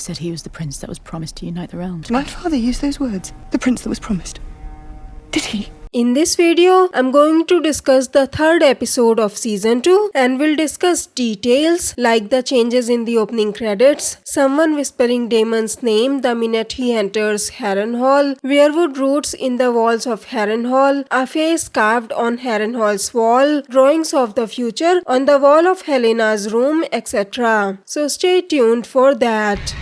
said he was the prince that was promised to unite the realms. Did my father use those words? The prince that was promised. Did he? In this video, I'm going to discuss the third episode of season 2 and will discuss details like the changes in the opening credits, someone whispering Daemon's name the minute he enters Harrenhal, weirwood roots in the walls of Harrenhal, a face carved on Harrenhal's wall, drawings of the future on the wall of Helena's room, etc. So stay tuned for that.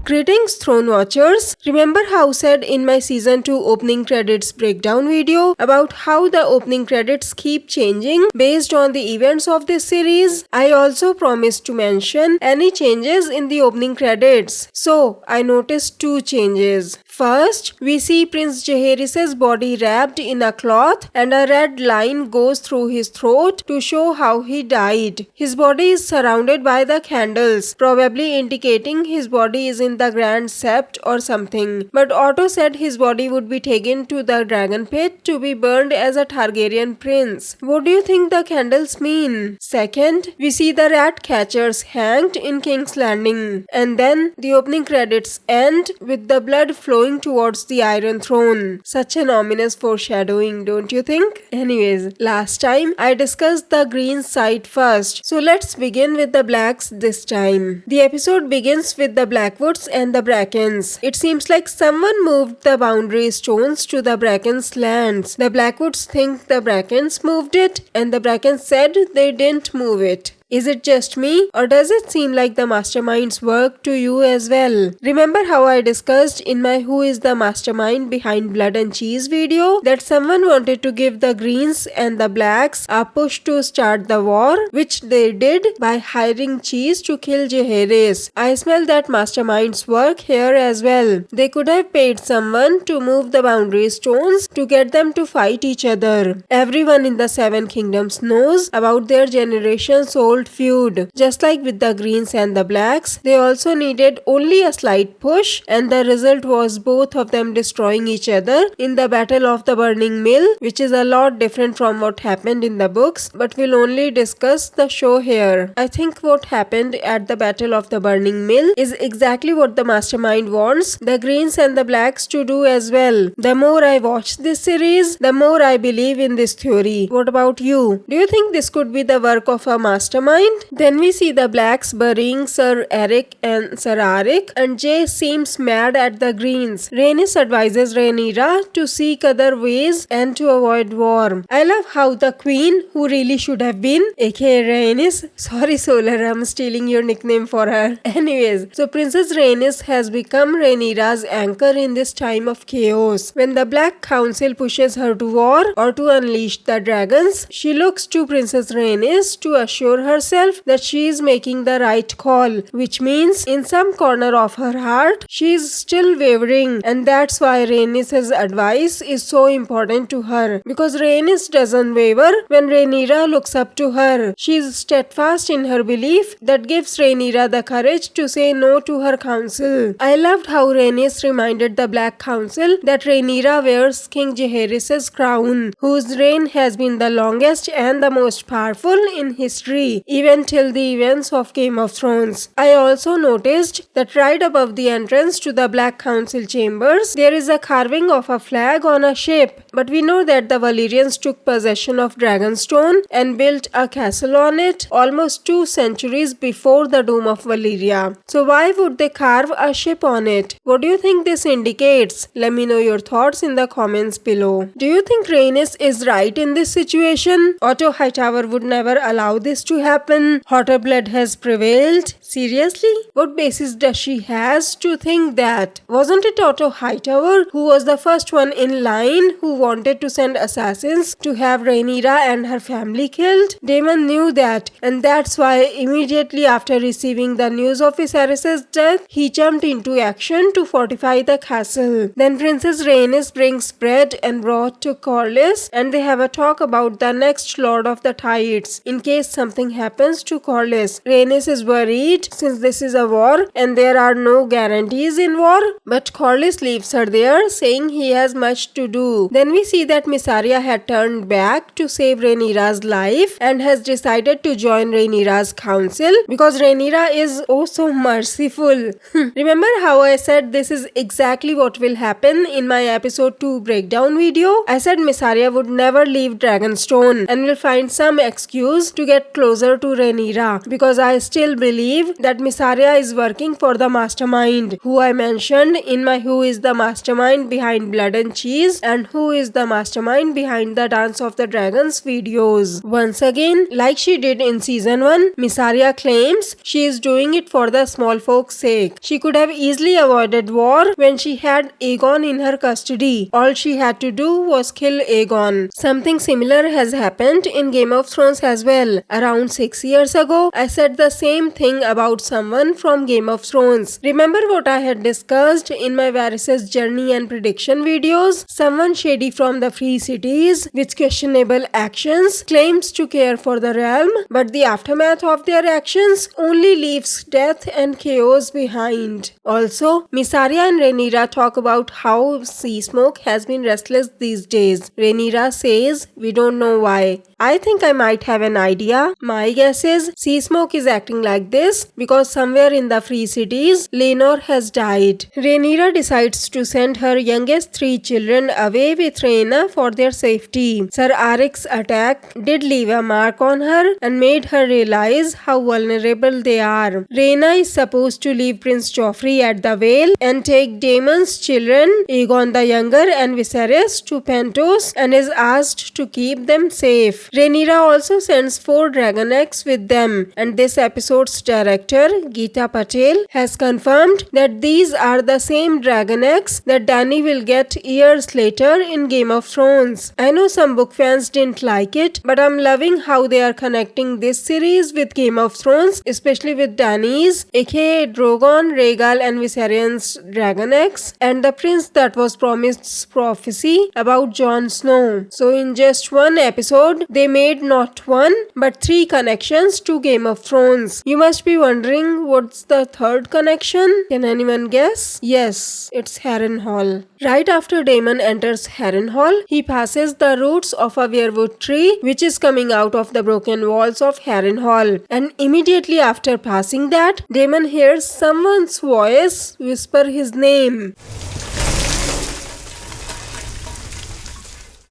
Greetings Throne Watchers! Remember how said in my season 2 opening credits breakdown video about how the opening credits keep changing based on the events of this series? I also promised to mention any changes in the opening credits. So I noticed 2 changes. First, we see Prince Jaehaerys' body wrapped in a cloth and a red line goes through his throat to show how he died. His body is surrounded by the candles, probably indicating his body is in the Grand Sept or something. But Otto said his body would be taken to the dragon pit to be burned as a Targaryen prince. What do you think the candles mean? Second, we see the rat catchers hanged in King's Landing. And then the opening credits end with the blood flowing towards the Iron Throne. Such an ominous foreshadowing, don't you think? Anyways, last time I discussed the green side first, so let's begin with the blacks this time. The episode begins with the Blackwoods and the Brackens. It seems like someone moved the boundary stones to the Brackens' lands. The Blackwoods think the Brackens moved it, and the Brackens said they didn't move it. Is it just me, or does it seem like the masterminds work to you as well? Remember how I discussed in my Who is the Mastermind Behind Blood and Cheese video that someone wanted to give the Greens and the Blacks a push to start the war, which they did by hiring Cheese to kill Jaehaerys. I smell that masterminds work here as well. They could have paid someone to move the boundary stones to get them to fight each other. Everyone in the Seven Kingdoms knows about their generation's old feud. Just like with the Greens and the Blacks, they also needed only a slight push, and the result was both of them destroying each other in the Battle of the Burning Mill, which is a lot different from what happened in the books, but we'll only discuss the show here. I think what happened at the Battle of the Burning Mill is exactly what the mastermind wants the Greens and the Blacks to do as well. The more I watch this series, the more I believe in this theory. What about you? Do you think this could be the work of a mastermind? Then we see the Blacks burying Sir Eric and Sir Arik, and Jay seems mad at the Greens. Rhaenys advises Rhaenyra to seek other ways and to avoid war. I love how the Queen, who really should have been, aka Rhaenys, sorry Solar, I'm stealing your nickname for her. Anyways, so Princess Rhaenys has become Rhaenyra's anchor in this time of chaos. When the Black Council pushes her to war or to unleash the dragons, she looks to Princess Rhaenys to assure herself that she is making the right call, which means in some corner of her heart she is still wavering, and that's why Rhaenys' advice is so important to her, because Rhaenys doesn't waver when Rhaenyra looks up to her. She is steadfast in her belief that gives Rhaenyra the courage to say no to her council. I loved how Rhaenys reminded the Black Council that Rhaenyra wears King Jaehaerys' crown, whose reign has been the longest and the most powerful in history, even till the events of Game of Thrones. I also noticed that right above the entrance to the Black Council chambers, there is a carving of a flag on a ship. But we know that the Valyrians took possession of Dragonstone and built a castle on it almost 2 centuries before the doom of Valyria. So why would they carve a ship on it? What do you think this indicates? Let me know your thoughts in the comments below. Do you think Rhaenys is right in this situation? Otto Hightower would never allow this to happen. Hotter blood has prevailed. Seriously? What basis does she has to think that? Wasn't it Otto Hightower who was the first one in line who wanted to send assassins to have Rhaenyra and her family killed? Daemon knew that, and that's why immediately after receiving the news of Viserys' death, he jumped into action to fortify the castle. Then Princess Rhaenys brings bread and broth to Corlys, and they have a talk about the next Lord of the Tides in case something happens happens to Corlys. Rhaenys is worried since this is a war and there are no guarantees in war, but Corlys leaves her there saying he has much to do. Then we see that Mysaria had turned back to save Rhaenyra's life and has decided to join Rhaenyra's council because Rhaenyra is oh so merciful. Remember how I said this is exactly what will happen in my episode 2 breakdown video? I said Mysaria would never leave Dragonstone and will find some excuse to get closer to Rhaenyra because I still believe that Mysaria is working for the mastermind who I mentioned in my Who is the Mastermind Behind Blood and Cheese and Who is the Mastermind Behind the Dance of the Dragons videos. Once again, like she did in season 1, Mysaria claims she is doing it for the small folks' sake. She could have easily avoided war when she had Aegon in her custody. All she had to do was kill Aegon. Something similar has happened in Game of Thrones as well. Around 6 years ago, I said the same thing about someone from Game of Thrones. Remember what I had discussed in my Varys' journey and prediction videos? Someone shady from the Free Cities with questionable actions claims to care for the realm, but the aftermath of their actions only leaves death and chaos behind. Also, Mysaria and Rhaenyra talk about how Sea Smoke has been restless these days. Rhaenyra says, we don't know why. I think I might have an idea. My guess is Sea Smoke is acting like this because somewhere in the Free Cities, Laenor has died. Rhaenyra decides to send her youngest 3 children away with Rhaena for their safety. Sir Arik's attack did leave a mark on her and made her realize how vulnerable they are. Rhaena is supposed to leave Prince Joffrey at the Vale and take Daemon's children, Aegon the Younger and Viserys, to Pentos and is asked to keep them safe. Rhaenyra also sends 4 dragon eggs with them, and this episode's director, Geeta Patel, has confirmed that these are the same dragon eggs that Dany will get years later in Game of Thrones. I know some book fans didn't like it, but I'm loving how they are connecting this series with Game of Thrones, especially with Dany's, aka Drogon, Rhaegal and Viserys dragon eggs, and the prince that was promised's prophecy about Jon Snow. So in just one episode, they made not 1 but 3 connections to Game of Thrones. You must be wondering what's the third connection? Can anyone guess? Yes, it's Harrenhal. Right after Daemon enters Harrenhal, he passes the roots of a weirwood tree which is coming out of the broken walls of Harrenhal, and immediately after passing that, Daemon hears someone's voice whisper his name.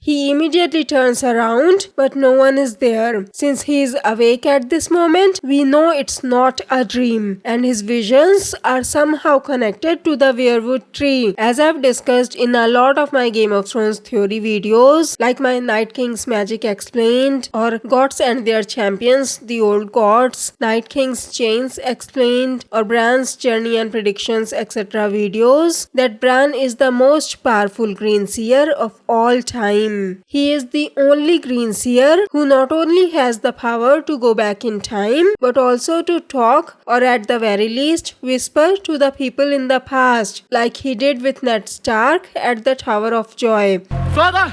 He immediately turns around, but no one is there. Since he is awake at this moment, we know it's not a dream, and his visions are somehow connected to the weirwood tree. As I've discussed in a lot of my Game of Thrones theory videos, like my Night King's Magic Explained, or Gods and Their Champions, The Old Gods, Night King's Chains Explained, or Bran's Journey and Predictions, etc. videos, that Bran is the most powerful Greenseer of all time. He is the only Greenseer who not only has the power to go back in time, but also to talk, or at the very least whisper to the people in the past, like he did with Ned Stark at the Tower of Joy. Father!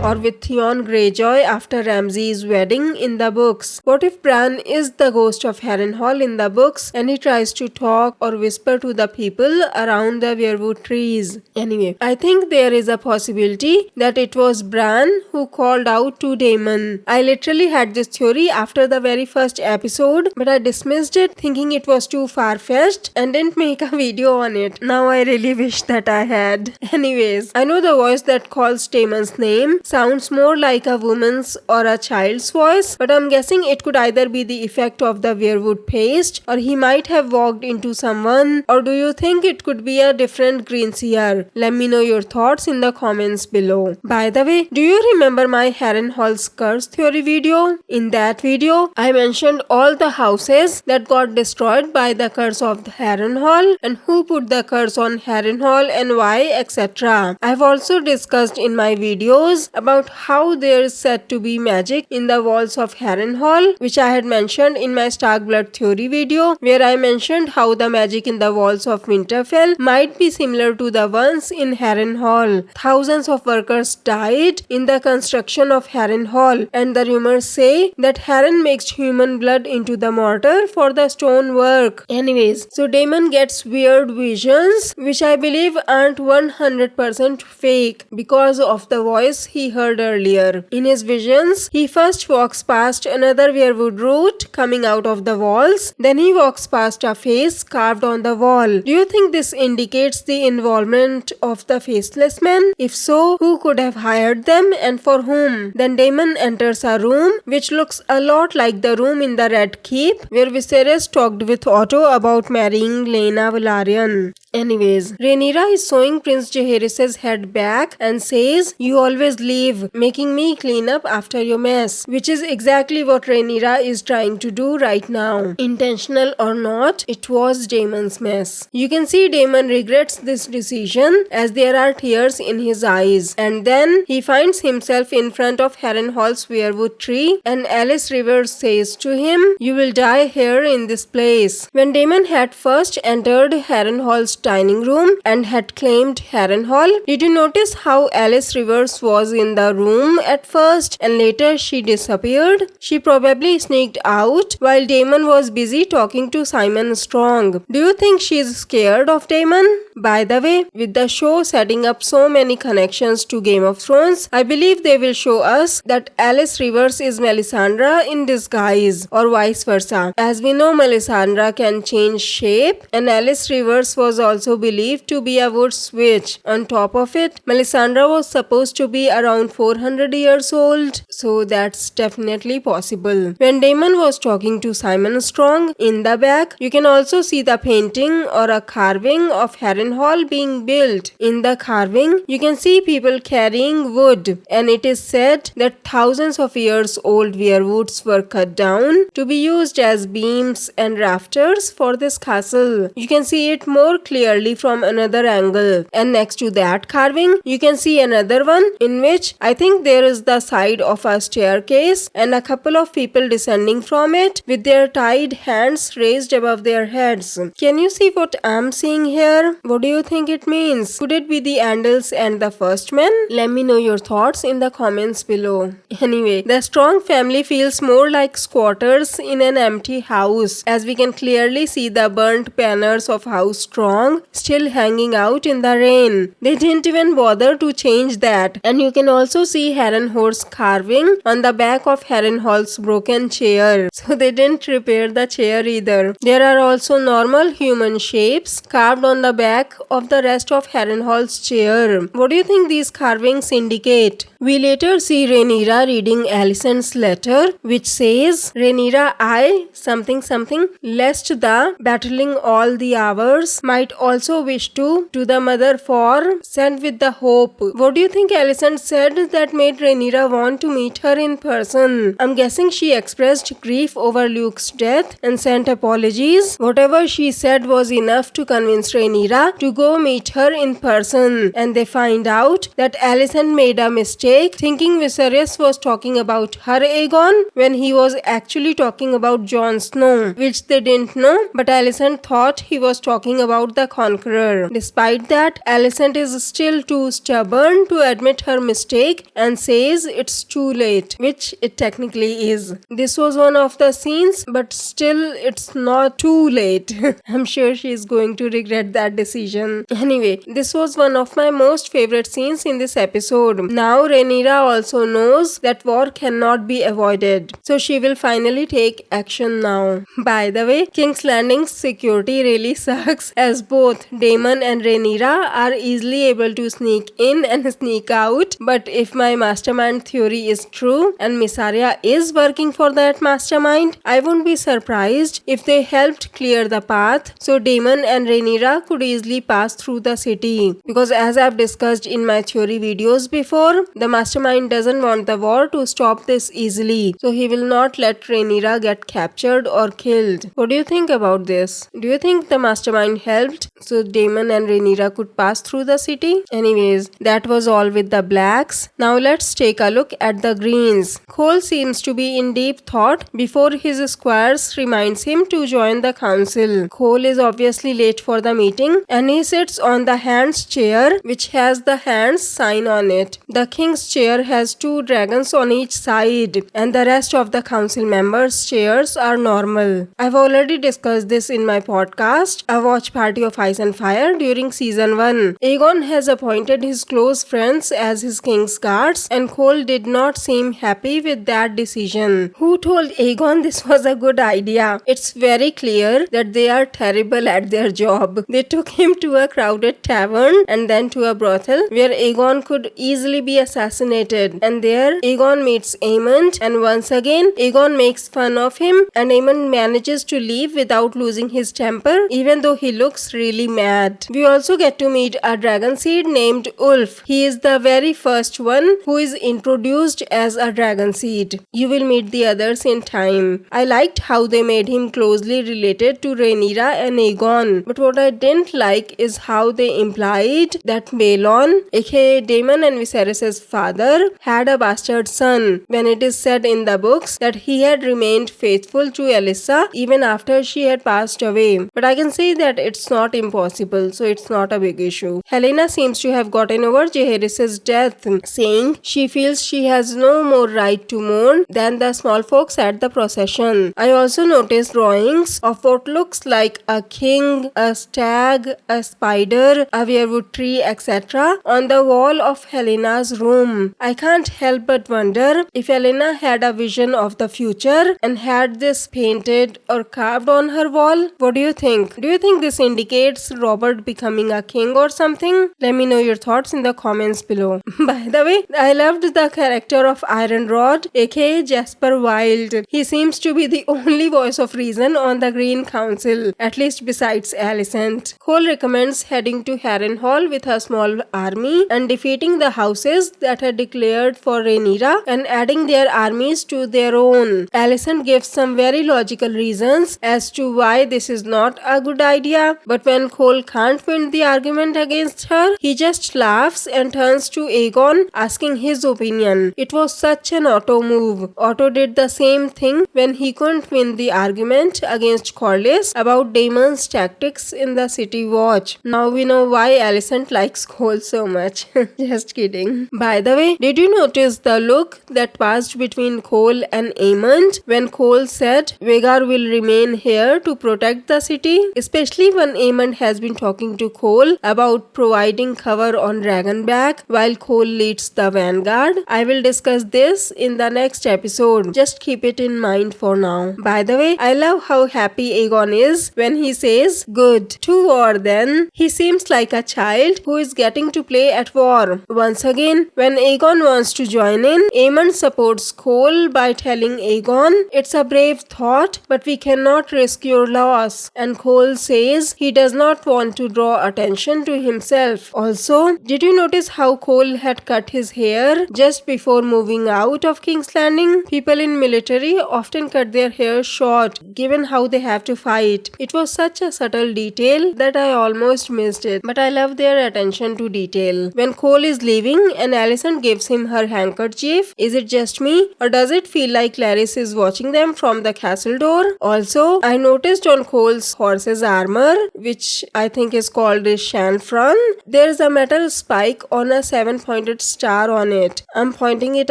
Or with Theon Greyjoy after Ramsay's wedding in the books. What if Bran is the ghost of Harrenhal in the books and he tries to talk or whisper to the people around the weirwood trees? Anyway, I think there is a possibility that it was Bran who called out to Daemon. I literally had this theory after the very first episode, but I dismissed it thinking it was too far-fetched and didn't make a video on it. Now I really wish that I had. Anyways, I know the voice that calls Daemon's name sounds more like a woman's or a child's voice, but I'm guessing it could either be the effect of the weirwood paste, or he might have walked into someone, or do you think it could be a different Greenseer? Let me know your thoughts in the comments below. By the way, do you remember my Harrenhal's curse theory video? In that video, I mentioned all the houses that got destroyed by the curse of the Harrenhal and who put the curse on Harrenhal and why, etc. I've also discussed in my videos about how there is said to be magic in the walls of Harrenhal, which I had mentioned in my Stark Blood theory video, where I mentioned how the magic in the walls of Winterfell might be similar to the ones in Harrenhal. Thousands of workers died in the construction of Harrenhal, and the rumors say that Harren mixed human blood into the mortar for the stonework. Anyways, so Daemon gets weird visions, which I believe aren't 100% fake because of the voice he heard earlier. In his visions, he first walks past another weirwood root coming out of the walls, then he walks past a face carved on the wall. Do you think this indicates the involvement of the faceless men? If so, who could have hired them and for whom? Then Daemon enters a room which looks a lot like the room in the Red Keep where Viserys talked with Otto about marrying Lena Velaryon. Anyways, Rhaenyra is sewing Prince Jaehaerys' head back and says, "You always leave, making me clean up after your mess," which is exactly what Rhaenyra is trying to do right now. Intentional or not, it was Daemon's mess. You can see Daemon regrets this decision as there are tears in his eyes. And then he finds himself in front of Harrenhal's weirwood tree and Alice Rivers says to him, "You will die here in this place." When Daemon had first entered Harrenhal's dining room and had claimed Harrenhal, did you notice how Alice Rivers was in the room at first and later she disappeared? She probably sneaked out while Daemon was busy talking to Simon Strong. Do you think she's scared of Daemon? By the way, with the show setting up so many connections to Game of Thrones, I believe they will show us that Alice Rivers is Melisandre in disguise or vice versa. As we know, Melisandre can change shape and Alice Rivers was also believed to be a wood witch. On top of it, Melisandre was supposed to be around 400 years old, so that's definitely possible. When Daemon was talking to Simon Strong, in the back, you can also see the painting or a carving of Harrenhal being built. In the carving, you can see people carrying wood, and it is said that thousands of years old weirwoods were cut down to be used as beams and rafters for this castle. You can see it more clearly from another angle, and next to that carving, you can see another one in which I think there is the side of a staircase and a couple of people descending from it with their tied hands raised above their heads. Can you see what I'm seeing here? What do you think it means? Could it be the Andals and the First Men? Let me know your thoughts in the comments below. Anyway, the Strong family feels more like squatters in an empty house, as we can clearly see the burnt banners of House Strong still hanging out in the rain. They didn't even bother to change that. And you can also see Harrenhal's carving on the back of Harrenhal's broken chair. So they didn't repair the chair either. There are also normal human shapes carved on the back of the rest of Harrenhal's chair. What do you think these carvings indicate? We later see Rhaenyra reading Alicent's letter, which says, "Rhaenyra, I something something lest the battling all the hours might also wish to the mother for sent with the hope." What do you think Alicent said that made Rhaenyra want to meet her in person? I'm guessing she expressed grief over Luke's death and sent apologies. Whatever she said was enough to convince Rhaenyra to go meet her in person, and they find out that Alicent made a mistake thinking Viserys was talking about her Aegon when he was actually talking about Jon Snow, which they didn't know, but Alicent thought he was talking about the Conqueror. Despite that, Alicent is still too stubborn to admit her mistake and says it's too late, which it technically is. This was one of the scenes, but still it's not too late. I'm sure she's going to regret that decision. Anyway, this was one of my most favorite scenes in this episode. Now Rhaenyra also knows that war cannot be avoided, so she will finally take action now. By the way, King's Landing's security really sucks, as both Daemon and Rhaenyra are easily able to sneak in and sneak out. But if my mastermind theory is true and Miss Arya is working for that mastermind, I won't be surprised if they helped clear the path so Daemon and Rhaenyra could easily pass through the city. Because as I've discussed in my theory videos before, the mastermind doesn't want the war to stop this easily, so he will not let Rhaenyra get captured or killed. What do you think about this? Do you think the mastermind helped built so Daemon and Rhaenyra could pass through the city. Anyways, that was all with the blacks. Now let's take a look at the greens. Cole seems to be in deep thought before his squires reminds him to join the council. Cole is obviously late for the meeting and he sits on the hand's chair which has the hand's sign on it. The king's chair has 2 dragons on each side and the rest of the council members' chairs are normal. I've already discussed this in my podcast, A Watch Party of Ice and Fire, during season 1. Aegon has appointed his close friends as his king's guards and Cole did not seem happy with that decision. Who told Aegon this was a good idea? It's very clear that they are terrible at their job. They took him to a crowded tavern and then to a brothel where Aegon could easily be assassinated, and there Aegon meets Aemond and once again Aegon makes fun of him and Aemond manages to leave without losing his temper even though he looks really mad. We also get to meet a dragon seed named Ulf. He is the very first one who is introduced as a dragon seed. You will meet the others in time. I liked how they made him closely related to Rhaenyra and Aegon, but what I didn't like is how they implied that Balon, aka Daemon and Viserys' father, had a bastard son, when it is said in the books that he had remained faithful to Alyssa even after she had passed away. But I can say that it's not impossible, so it's not a big issue. Helaena seems to have gotten over Jaehaerys' death, saying she feels she has no more right to mourn than the small folks at the procession. I also noticed drawings of what looks like a king, a stag, a spider, a weirwood tree, etc. on the wall of Helena's room. I can't help but wonder if Helaena had a vision of the future and had this painted or carved on her wall. What do you think? Do you think this indicates Robert becoming a king or something? Let me know your thoughts in the comments below. By the way, I loved the character of Ironrod, aka Jasper Wild. He seems to be the only voice of reason on the Green Council, at least besides Alicent. Cole recommends heading to Harrenhal with a small army and defeating the houses that had declared for Rhaenyra and adding their armies to their own. Alicent gives some very logical reasons as to why this is not a good idea, but when Cole can't win the argument against her, he just laughs and turns to Aegon asking his opinion. It was such an Otto move. Otto did the same thing when he couldn't win the argument against Corlys about Daemon's tactics in the City Watch. Now we know why Alicent likes Cole so much. Just kidding. By the way, did you notice the look that passed between Cole and Aemond when Cole said Vhagar will remain here to protect the city? Especially when Aemond has been talking to Cole about providing cover on Dragonback while Cole leads the vanguard. I will discuss this in the next episode. Just keep it in mind for now. By the way, I love how happy Aegon is when he says, "Good, to war then." He seems like a child who is getting to play at war. Once again, when Aegon wants to join in, Aemond supports Cole by telling Aegon, "It's a brave thought, but we cannot risk your loss." And Cole says he does not want to draw attention to himself. Also, did you notice how Cole had cut his hair just before moving out of King's Landing? People in military often cut their hair short, given how they have to fight. It was such a subtle detail that I almost missed it, but I love their attention to detail. When Cole is leaving and Alicent gives him her handkerchief, is it just me, or does it feel like Larys is watching them from the castle door? Also, I noticed on Cole's horse's armor, which I think is called a chanfron, there's a metal spike on a 7-pointed star on it. I'm pointing it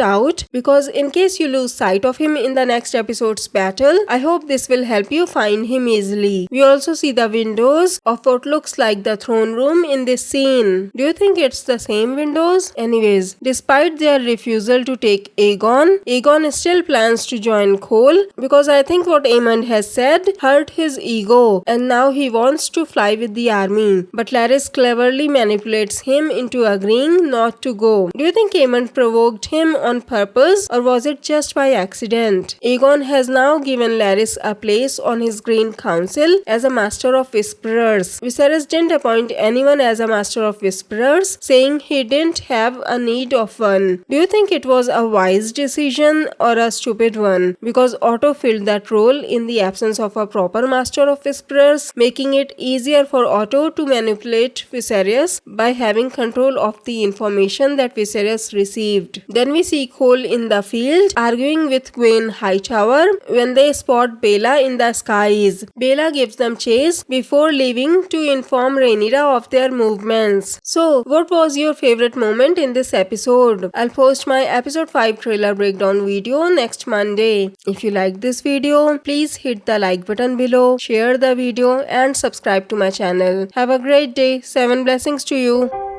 out because in case you lose sight of him in the next episode's battle, I hope this will help you find him easily. We also see the windows of what looks like the throne room in this scene. Do you think it's the same windows? Anyways, despite their refusal to take Aegon still plans to join Cole because I think what Aemond has said hurt his ego and now he wants to fly with the army. But Larys cleverly manipulates him into agreeing not to go. Do you think Aemond provoked him on purpose or was it just by accident? Aegon has now given Larys a place on his Green Council as a Master of Whisperers. Viserys didn't appoint anyone as a Master of Whisperers, saying he didn't have a need of one. Do you think it was a wise decision or a stupid one? Because Otto filled that role in the absence of a proper Master of Whisperers, making it easy easier for Otto to manipulate Viserys by having control of the information that Viserys received. Then we see Cole in the field arguing with Gwen Hightower when they spot Bella in the skies. Bella gives them chase before leaving to inform Rhaenyra of their movements. So, what was your favorite moment in this episode? I'll post my episode 5 trailer breakdown video next Monday. If you like this video, please hit the like button below, share the video and subscribe to my channel. Have a great day. 7 blessings to you.